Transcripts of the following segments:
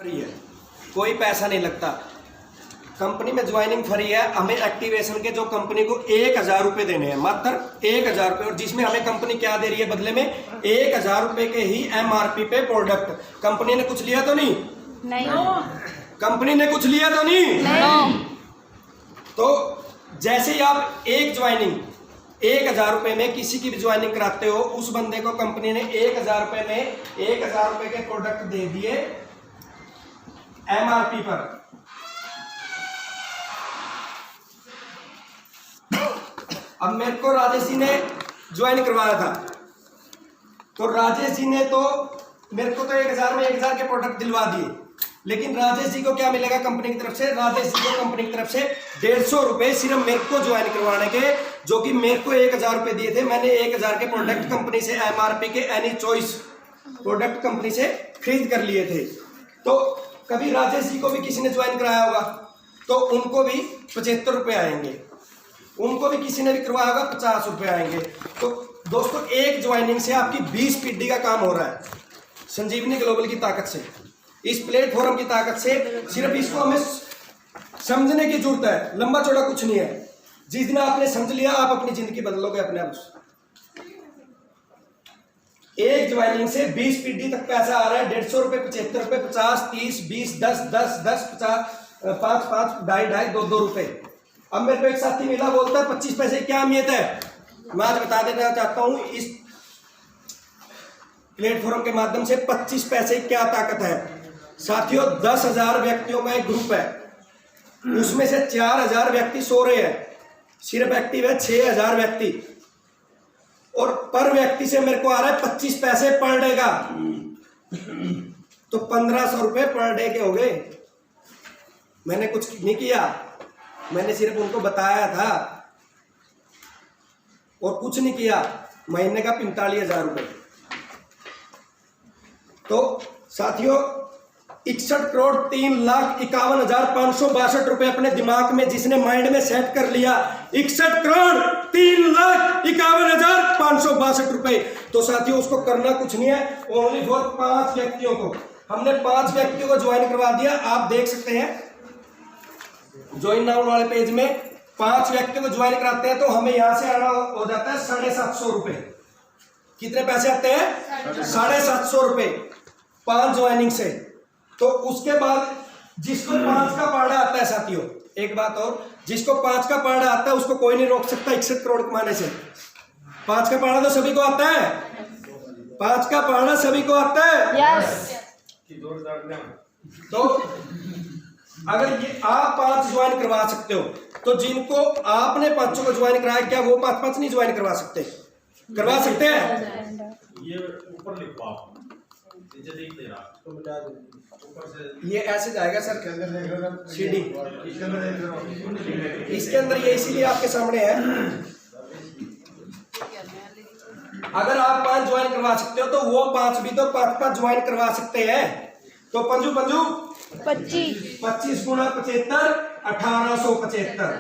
Free है, कोई पैसा नहीं लगता। कंपनी में ज्वाइनिंग फ्री है। हमें एक्टिवेशन के जो कंपनी को 1,000 रुपए देने हैं, मात्र 1,000 रुपए, और जिसमें हमें कंपनी क्या दे रही है बदले में? 1,000 रुपए के ही MRP पे प्रोडक्ट। कंपनी ने कुछ लिया तो नहीं? कंपनी ने कुछ लिया तो नहीं? तो जैसे ही आप एक ज्वाइनिंग 1,000 रुपए में किसी की भी ज्वाइनिंग कराते हो, उस बंदे को कंपनी ने 1,000 रुपए में 1,000 रुपए के प्रोडक्ट दे दिए MRP पर। अब मेरे को राजेश जी ने ज्वाइन करवाया था, तो राजेश जी ने तो मेरे को तो 1,000 में 1,000 के प्रोडक्ट दिलवा दिए, लेकिन राजेश जी को क्या मिलेगा कंपनी की तरफ से? राजेश जी को कंपनी की तरफ से 150 रुपए सिर्फ मेरे को ज्वाइन करवाने के, जो कि मेरे को 1,000 रुपए दिए थे। मैंने 1,000 के प्रोडक्ट कंपनी से MRP के एनी चॉइस प्रोडक्ट कंपनी से खरीद कर लिए थे। तो कभी राजेश जी को भी किसी ने ज्वाइन कराया होगा तो उनको भी 75 रुपए आएंगे, उनको भी किसी ने भी करवाया होगा 50 रुपए आएंगे। तो दोस्तों एक ज्वाइनिंग से आपकी 20 पीढ़ी का काम हो रहा है संजीवनी ग्लोबल की ताकत से, इस प्लेटफॉर्म की ताकत से। सिर्फ इसको हमें समझने की जरूरत है, लंबा चौड़ा कुछ नहीं है। जिस दिन आपने समझ लिया आप अपनी जिंदगी बदलोगे अपने आप। एक ज्वाइनिंग से 20 पीढ़ी तक पैसा आ रहा है। 150 रुपए, 75 रुपए, 50, 30, 20, 10, 10, 10, 50, 5, 5, 2.5, 2 रुपए। अब मेरे को एक साथी मिला, बोलता है 25 पैसे क्या अहमियत है। मैं आज बता देना चाहता हूं इस प्लेटफॉर्म के माध्यम से 25 पैसे क्या ताकत है। साथियों 10,000 व्यक्तियों का एक ग्रुप है, उसमें से 4,000 व्यक्ति सो रहे हैं, सिर्फ एक्टिव है 6,000 व्यक्ति, और पर व्यक्ति से मेरे को आ रहा है 25 पैसे पर डे का। तो 1,500 रुपए पर डे के हो गए। मैंने कुछ नहीं किया, मैंने सिर्फ उनको बताया था और कुछ नहीं किया। महीने का 45,000 रुपए। तो साथियों 61,03,51,562 रुपए अपने दिमाग में जिसने माइंड में सेट कर लिया, 61,03,51,562 रुपए, तो साथियों उसको करना कुछ नहीं है। ओनली फॉर 5 व्यक्तियों को हमने 5 व्यक्तियों को ज्वाइन करवा दिया। आप देख सकते हैं ज्वाइन नाउ वाले पेज में 5 व्यक्तियों को ज्वाइन कराते हैं तो हमें यहां से आना हो जाता है 750 रुपए। कितने पैसे आते हैं? 750 रुपए 5 ज्वाइनिंग से। तो उसके बाद जिसको 5 का पाड़ा आता है साथियों, एक बात और, जिसको 5 का पाड़ा आता है उसको कोई नहीं रोक सकता 61 करोड़ कमाने से। 5 का पाड़ा तो सभी को आता है, 5 का पाड़ा सभी को आता है। तो अगर ये आप 5 ज्वाइन करवा सकते हो तो जिनको आपने 5 को ज्वाइन कराया, क्या वो 5 नहीं ज्वाइन करवा सकते? करवा सकते हैं। ये ऊपर लिखवा ये ऐसे जाएगा सर सीडी, इसके अंदर ये इसीलिए आपके सामने है। अगर आप 5 ज्वाइन करवा सकते हो तो वो 5 भी तो 5 ज्वाइन करवा सकते हैं। तो पंजू 25 गुना 75, 1875।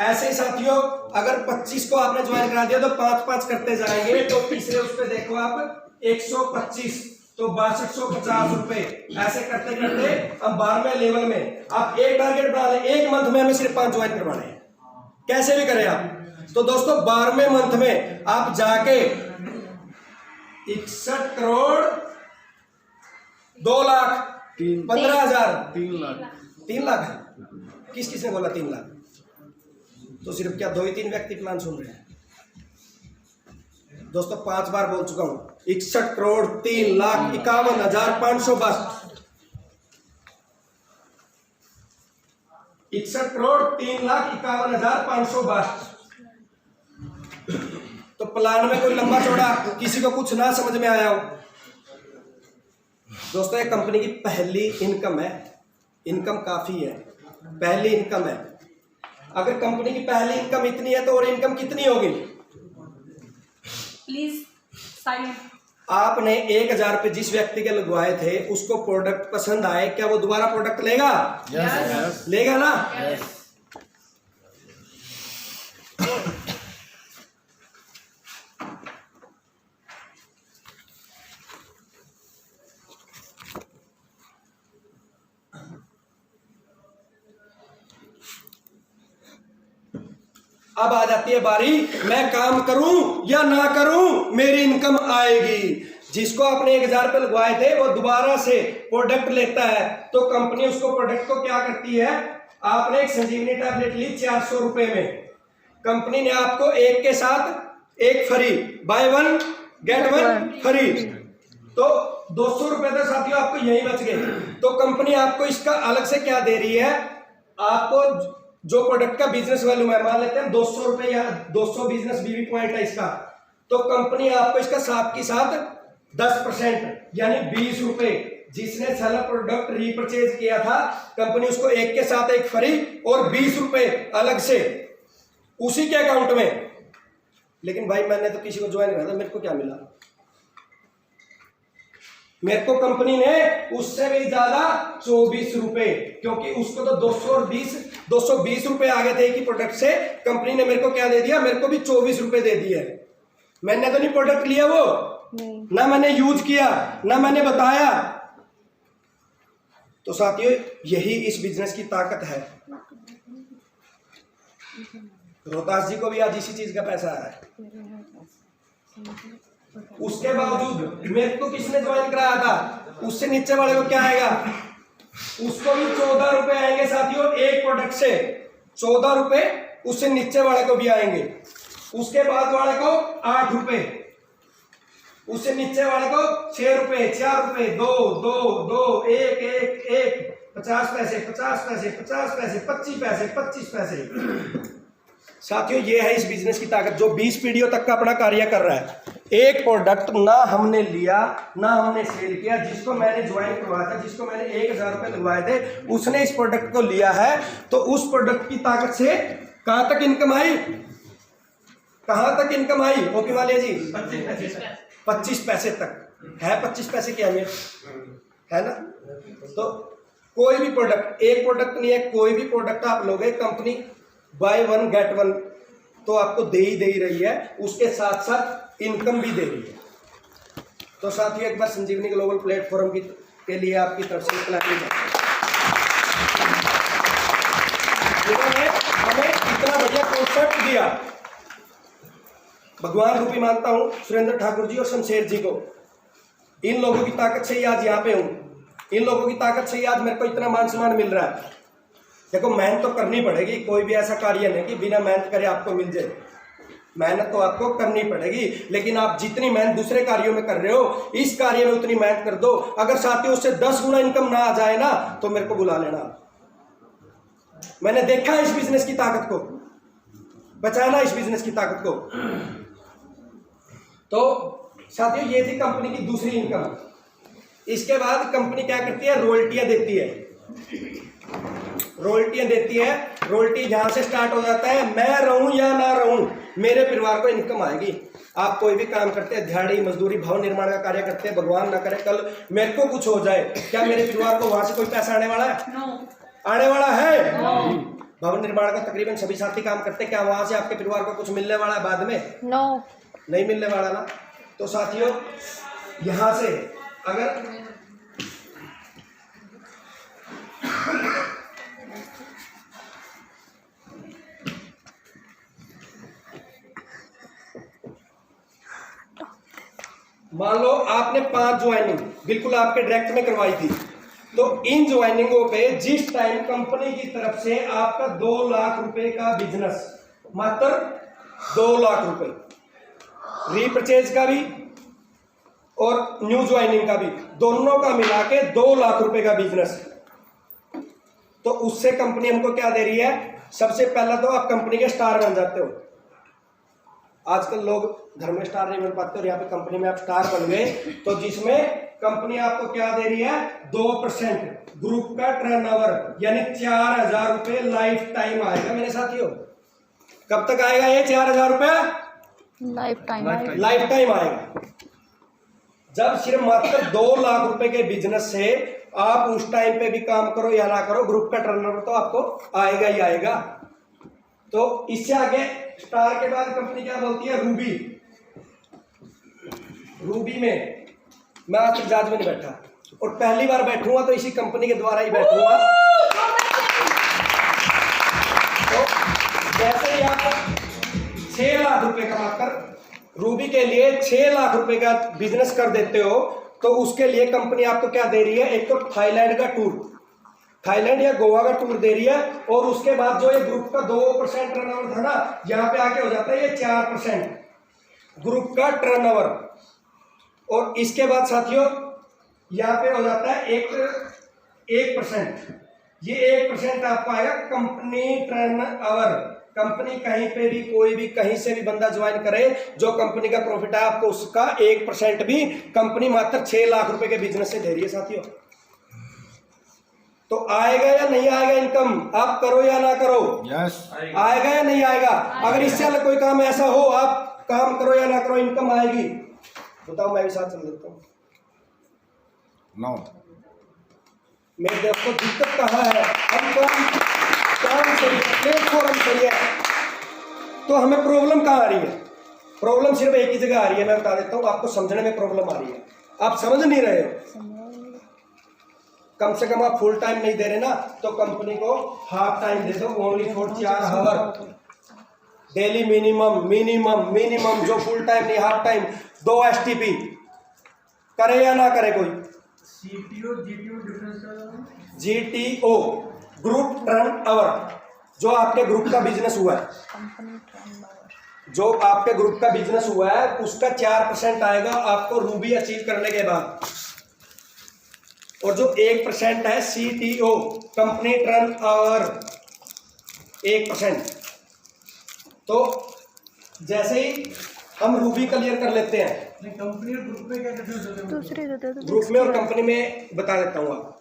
ऐसे ही साथियों अगर 25 को आपने ज्वाइन करा दिया तो 5 करते जाएंगे, तो तीसरे उस पे देखो आप 125, तो 6250 रुपए। ऐसे करते करते हम 12वें लेवल में आप एक टारगेट बना लें, एक मंथ में हमें सिर्फ 5 ज्वाइन करवाने हैं, कैसे भी करें आप। तो दोस्तों 12वें मंथ में आप जाके 61 करोड़ 2 लाख 15,000 3 लाख है। किसने बोला 3 लाख? तो सिर्फ क्या 2 ही 3 व्यक्ति प्लान सुन रहे हैं दोस्तों? 5 बार बोल चुका हूं, 61 करोड़ 3,51,562। 61 करोड़ 3,51,562। तो प्लान में कोई लंबा चौड़ा किसी को कुछ ना समझ में आया हो दोस्तों, ये कंपनी की पहली इनकम है, इनकम काफी है, पहली इनकम है। अगर कंपनी की पहली इनकम इतनी है तो और इनकम कितनी होगी? Please silent. आपने 1,000 रुपए जिस व्यक्ति के लगवाए थे उसको प्रोडक्ट पसंद आए, क्या वो दोबारा प्रोडक्ट लेगा? yes. लेगा ना? yes. अब आ जाती है बारी, मैं काम करूं या ना करूं, मेरी इनकम आएगी। जिसको आपने 1000 रुपये लगवाए थे वो दोबारा से प्रोडक्ट लेता है, तो कंपनी उसको प्रोडक्ट को क्या करती है, आपने एक संजीवनी टैबलेट ली 400 रुपए में, कंपनी ने आपको एक के साथ एक फ्री, बाय 1 गेट 1 फ्री, तो 200 रुपए तो साथियों आपको यही बच गए। तो कंपनी आपको इसका अलग से क्या दे रही है, आपको जो प्रोडक्ट का बिजनेस वैल्यू है, मान लेते हैं 200 रुपए या 200 बिजनेस बीवी पॉइंट है इसका, तो कंपनी आपको इसका साथ के साथ 10% यानी 20 रुपए, जिसने सारा प्रोडक्ट रीपरचेज किया था कंपनी उसको एक के साथ एक फ्री और 20 रुपए अलग से उसी के अकाउंट में। लेकिन भाई मैंने तो किसी को ज्वाइन करा था, मेरे को क्या मिला, मेरे को कंपनी ने उससे भी ज्यादा 24 रुपए, क्योंकि उसको तो 220 रुपए आ गए थे एक ही प्रोडक्ट से, कंपनी ने मेरे को क्या दे दिया, मेरे को भी 24 रुपए दे दिए। मैंने तो नहीं प्रोडक्ट लिया वो, ना मैंने यूज किया, ना मैंने बताया। तो साथियों यही इस बिजनेस की ताकत है। रोहतास जी को भी आज इसी चीज का पैसा है, उसके बावजूद मेरे को किसने ज्वाइन कराया था, उससे नीचे वाले को क्या आएगा, उसको भी 14 रुपए आएंगे साथियों एक प्रोडक्ट से, 14 रुपए उससे नीचे वाले को भी आएंगे, उसके बाद वाले को 8 रुपए, उससे नीचे वाले को 6 रुपए, 4 रुपए, 2 2 2 1 1 1 50 पैसे 50 पैसे 50 पैसे 25 पैसे 25 पैसे। साथियों ये है इस बिजनेस की ताकत, जो 20 पीढ़ियों तक का अपना कार्य कर रहा है। एक प्रोडक्ट ना हमने लिया ना हमने सेल किया, जिसको मैंने ज्वाइन करवाया था, जिसको मैंने 1000 रुपए लगवाए थे, उसने इस प्रोडक्ट को लिया है, तो उस प्रोडक्ट की ताकत से कहां तक इनकम आई, कहां तक इनकम आई ओके वाले जी, 25 पैसे तक है। 25 पैसे की अहमियत है ना। तो कोई भी प्रोडक्ट, एक प्रोडक्ट नहीं है, कोई भी प्रोडक्ट आप लोगे, कंपनी बाय 1 गेट 1 तो आपको दे ही रही है, उसके साथ साथ इनकम भी दे रही है। तो साथियों एक बार संजीवनी ग्लोबल प्लेटफॉर्म के लिए आपकी तरफ से क्लैपिंग है। इन्होंने हमें इतना बढ़िया कॉन्सेप्ट दिया, भगवान रूपी मानता हूं सुरेंद्र ठाकुर जी और शमशेर जी को। इन लोगों की ताकत से ही आज यहाँ पे हूं, इन लोगों की ताकत से ही आज मेरे को इतना मान सम्मान मिल रहा है। देखो मेहनत तो करनी पड़ेगी, कोई भी ऐसा कार्य नहीं कि बिना मेहनत करे आपको मिल जाए, मेहनत तो आपको करनी पड़ेगी। लेकिन आप जितनी मेहनत दूसरे कार्यों में कर रहे हो, इस कार्य में उतनी मेहनत कर दो। अगर साथियों उससे 10 गुना इनकम ना आ जाए ना, तो मेरे को बुला लेना। मैंने देखा इस बिजनेस की ताकत को, बचाना इस बिजनेस की ताकत को। तो साथियों ये थी कंपनी की दूसरी इनकम। इसके बाद कंपनी क्या करती है, रॉयल्टियां देती है, रॉयल्टियां देती है। रॉयल्टी यहां से स्टार्ट हो जाता है, मैं रहूं या ना रहूं मेरे परिवार को इनकम आएगी। आप कोई भी काम करते हैं, दिहाड़ी मजदूरी भवन निर्माण का कार्य करते हैं, भगवान ना करे कल मेरे को कुछ हो जाए, क्या मेरे परिवार को वहां से कोई पैसा आने वाला है? आने वाला है? भवन निर्माण का तकरीबन सभी साथी काम करते हैं, क्या वहां से आपके परिवार को कुछ मिलने वाला है बाद में? नहीं मिलने वाला ना। तो साथियों यहां से अगर मान लो आपने 5 ज्वाइनिंग बिल्कुल आपके डायरेक्ट में करवाई थी, तो इन ज्वाइनिंगों पे जिस टाइम कंपनी की तरफ से आपका 2 लाख रुपए का बिजनेस, मात्र 2 लाख रुपए रीपरचेज का भी और न्यू ज्वाइनिंग का भी, दोनों का मिला के 2 लाख रुपए का बिजनेस, तो उससे कंपनी हमको क्या दे रही है? सबसे पहला तो आप कंपनी के स्टार बन जाते हो। आजकल लोग घर में स्टार नहीं बन पाते, और यहाँ पे कंपनी में आप स्टार बन गए, तो जिसमें कंपनी आपको क्या दे रही है? 2% ग्रुप का टर्नओवर, यानी 4000 रुपए लाइफ टाइम आएगा मेरे साथियों। कब तक आएगा ये 4000 रुपए? लाइफ टाइम आएगा। जब सिर्फ मात्र 2 लाख रुपए के बिजनेस से आप उस टाइम पे भी काम करो या ना करो, ग्रुप का टर्नओवर तो आपको आएगा ही आएगा। तो इससे आगे स्टार के बाद कंपनी क्या बोलती है? रूबी। रूबी में मैं आज तक जहाज में नहीं बैठा, और पहली बार बैठूंगा तो इसी कंपनी के द्वारा ही बैठूंगा। तो जैसे ही आप 6 लाख रुपए का मात्र रूबी के लिए 6 लाख रुपए का बिजनेस कर देते हो तो उसके लिए कंपनी आपको क्या दे रही है? एक तो थाईलैंड का टूर, थाईलैंड या गोवा का टूर दे रही है, और उसके बाद जो ये ग्रुप का 2% टर्नओवर था ना, यहाँ पे आके हो जाता है ये 4% ग्रुप का टर्नओवर। और इसके बाद साथियों यहाँ पे हो जाता है 1%। ये 1% आपको आएगा कंपनी टर्नओवर। कंपनी कहीं पे भी कोई भी कहीं से भी बंदा ज्वाइन करे, जो कंपनी का प्रॉफिट है आपको उसका 1% भी कंपनी मात्र 6 लाख रुपए के बिजनेस से दे रही है साथियों। तो आएगा या नहीं आएगा इनकम? आप करो या ना करो? यस आएगा या नहीं आएगा? अगर इससे अलग कोई काम ऐसा हो, आप काम करो या ना करो, इनकम आएगी। बताओ, मैं भी साथ चल देता हूँ। नो मेरे दोस्तों दिक्कत कहाँ है? हम काम सही है, प्लेटफॉर्म सही है, तो हमें प्रॉब्लम कहाँ आ रही है? प्रॉब्लम सिर्फ एक ही जगह आ रही है, मैं बता देता हूँ आपको, समझने में प्रॉब्लम आ रही है। आप समझ नहीं रहे हो। कम से कम आप फुल टाइम नहीं दे रहे ना, तो कंपनी को हाफ टाइम दे दो, only for 4 hour daily minimum. जो फुल टाइम नहीं, हाफ टाइम 2 STP करे या ना करे कोई? CTO GTO difference GTO group turnover, जो आपके ग्रुप का बिजनेस हुआ है, जो आपके ग्रुप का बिजनेस हुआ है उसका 4% आएगा आपको रूबी अचीव करने के बाद, और जो 1% है CTO कंपनी टर्नओवर 1%। तो जैसे ही हम रूबी क्लियर कर लेते हैं, कंपनी और ग्रुप में क्या डिफरेंस होता है? दूसरे ग्रुप में और कंपनी में बता देता हूँ।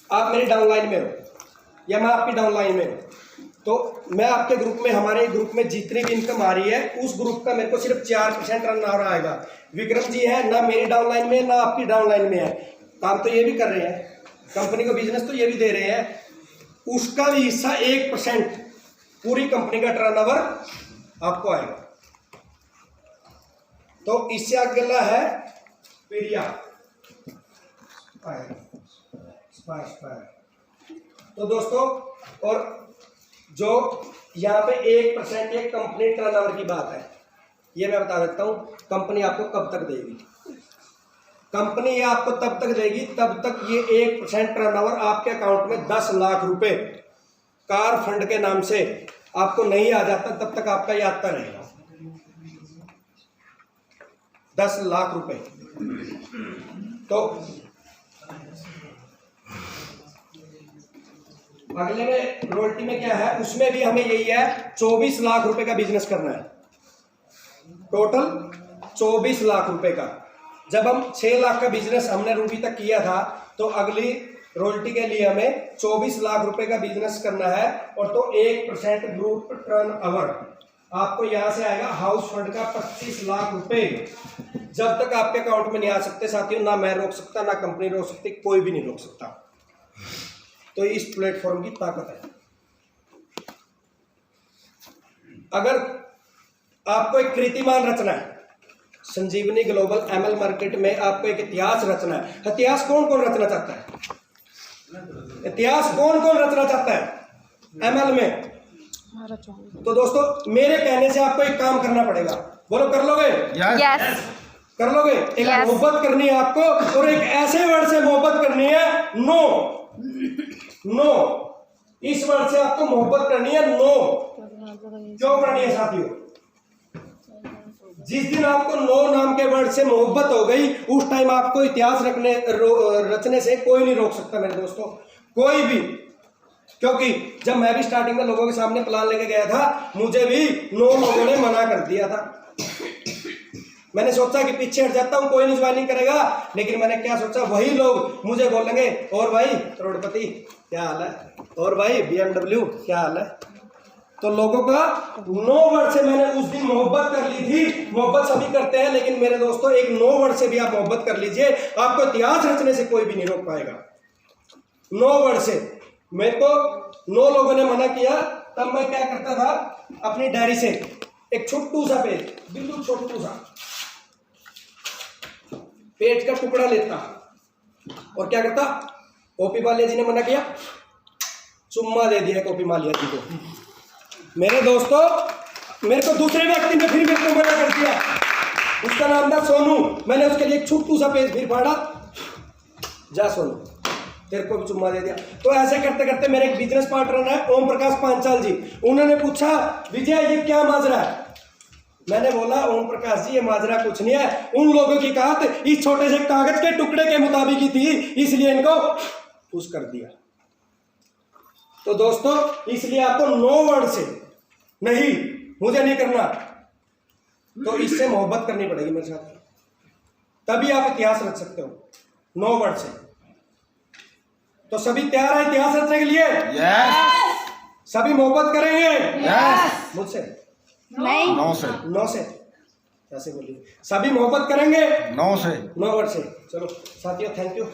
आप मेरी डाउनलाइन में हो या मैं आपकी डाउनलाइन में हूँ, तो मैं आपके ग्रुप में, हमारे ग्रुप में जितनी भी इनकम आ रही है उस ग्रुप का मेरे को सिर्फ 4% टर्नओवर आएगा। विक्रम जी है ना मेरी डाउनलाइन में, ना आपकी डाउनलाइन में है, काम तो ये भी कर रहे हैं, कंपनी को बिजनेस तो ये भी दे रहे हैं, उसका भी हिस्सा 1% पूरी कंपनी का टर्नओवर आपको आएगा। तो इससे अगला है पीरिया। तो दोस्तों, और जो यहाँ पे 1% एक कंपनी टर्नओवर की बात है, ये मैं बता देता हूँ। कंपनी आपको कब तक देगी? कंपनी ये आपको तब तक देगी तब तक ये 1% टर्नओवर आपके अकाउंट में 10 लाख रुपए कार फंड के नाम से आपको नहीं आ जाता, तब तक आपका ये आता रहेगा 10 लाख रुपए। तो अगले में रॉयल्टी में क्या है, उसमें भी हमें यही है, 24 लाख रुपए का बिजनेस करना है, टोटल 24 लाख रुपए का। जब हम 6 लाख का बिजनेस हमने रूबी तक किया था, तो अगली रॉयल्टी के लिए हमें 24 लाख रुपए का बिजनेस करना है, और तो 1% ग्रुप टर्नओवर आपको यहां से आएगा हाउस फंड का 25 लाख रुपए। जब तक आपके अकाउंट में नहीं आ सकते साथियों, ना मैं रोक सकता, ना कंपनी रोक सकती, कोई भी नहीं रोक सकता। तो इस प्लेटफॉर्म की ताकत है। अगर आपको एक कीर्तिमान रचना है, संजीवनी ग्लोबल ML मार्केट में आपको एक इतिहास रचना है। इतिहास कौन कौन रचना चाहता है? इतिहास कौन कौन रचना चाहता है ML में? तो दोस्तों, मेरे कहने से आपको एक काम करना पड़ेगा। बोलो, कर लोगे? यस कर लोगे? एक Yes. मोहब्बत करनी है आपको, और एक ऐसे वर्ड से मोहब्बत करनी है, नो। इस वर्ड से आपको मोहब्बत करनी है, नो। क्यों करनी है साथियों? जिस दिन आपको नो नाम के वर्ड से मोहब्बत हो गई, उस टाइम आपको इतिहास रचने से कोई नहीं रोक सकता मेरे दोस्तों, कोई भी। क्योंकि जब मैं भी स्टार्टिंग में लोगों के सामने प्लान लेके गया था, मुझे भी 9 लोगों ने मना कर दिया था। मैंने सोचा कि पीछे हट जाता हूँ, कोई नहीं ज्वाइनिंग करेगा, लेकिन मैंने क्या सोचा, वही लोग मुझे बोलेंगे, और भाई करोड़पति क्या हाल है, और भाई BMW क्या हाल है। तो लोगों का 9 वर्ड से मैंने उस दिन मोहब्बत कर ली थी। मोहब्बत सभी करते हैं, लेकिन मेरे दोस्तों, एक 9 वर्ड से भी आप मोहब्बत कर लीजिए, आपको इतिहास रचने से कोई भी नहीं रोक पाएगा। 9 वर्ड से मेरे को 9 लोगों ने मना किया, तब मैं क्या करता था, अपनी डायरी से एक छोटू सा पेज, बिल्कुल छोटू सा पेज का टुकड़ा लेता, और क्या करता, ओपी मालिया जी ने मना किया, चुम्मा दे दिया ओपी मालिया जी को। मेरे दोस्तों, मेरे को दूसरे व्यक्ति ने फिर मेरे को मना कर दिया, उसका नाम था सोनू। मैंने उसके लिए एक छोटू सा पेज फिर फाड़ा, जा सोनू तेरे को भी चुम्मा दे दिया। तो ऐसे करते करते मेरे एक बिजनेस पार्टनर है ओम प्रकाश पांचाल जी, उन्होंने पूछा विजय ये क्या माजरा है। मैंने बोला ओम प्रकाश जी ये माजरा कुछ नहीं है, उन लोगों की कहत इस छोटे से कागज के टुकड़े के मुताबिक ही थी, इसलिए इनको पुश कर दिया। तो दोस्तों इसलिए आपको 9 वर्ड से नहीं, मुझे नहीं करना, तो इससे मोहब्बत करनी पड़ेगी मेरे साथ, तभी आप इतिहास रच सकते हो 9 वर्ड से। तो सभी तैयार है इतिहास रचने के लिए? यस। सभी मोहब्बत करेंगे? यस। मुझसे? नहीं। 9 से। 9 से ऐसे बोलिए, सभी मोहब्बत करेंगे? 9 से। 9 वर्ड से। चलो साथियों थैंक यू।